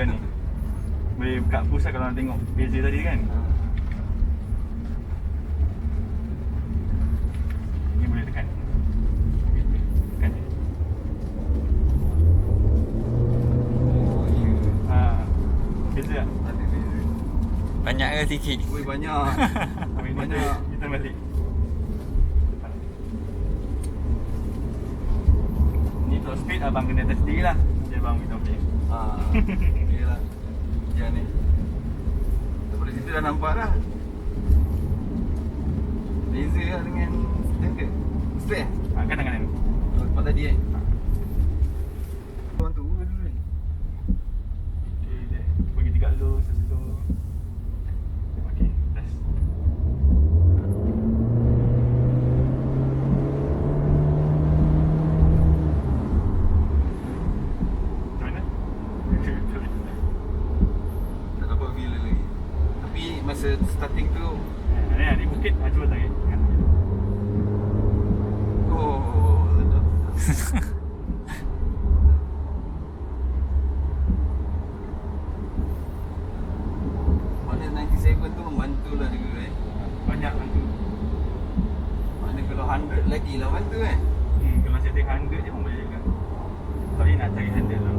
macam ni. Boleh buka push lah kalau nak tengok beza tadi kan. Ni boleh tekan. Tekan je. Oh, ya. Beza tak? Ada beza. Banyak ke sikit? Ui, banyak. Banyak. Kita balik. Ni top speed abang kena test sendiri lah. Dia abang minta okey. Yelah. Jangan ni. Daripada situ dah nampak dah. Beza lah dengan Step ke? Step? Kanan-kanan. Lepas tadi Orang tu dulu ni. Okey, dia bagi 3 dulu, satu. Okey, test. Macam mana? Tak dapat feel lagi. Tapi masa starting tu Ni bukit, cuba tarik. oh, sedap. Mana 97 tu membantu lah juga Banyak bantu. Mana kalau 100 lagi lah bantu Kalau setting 100 je pun boleh juga. Tapi nak cari handle lah.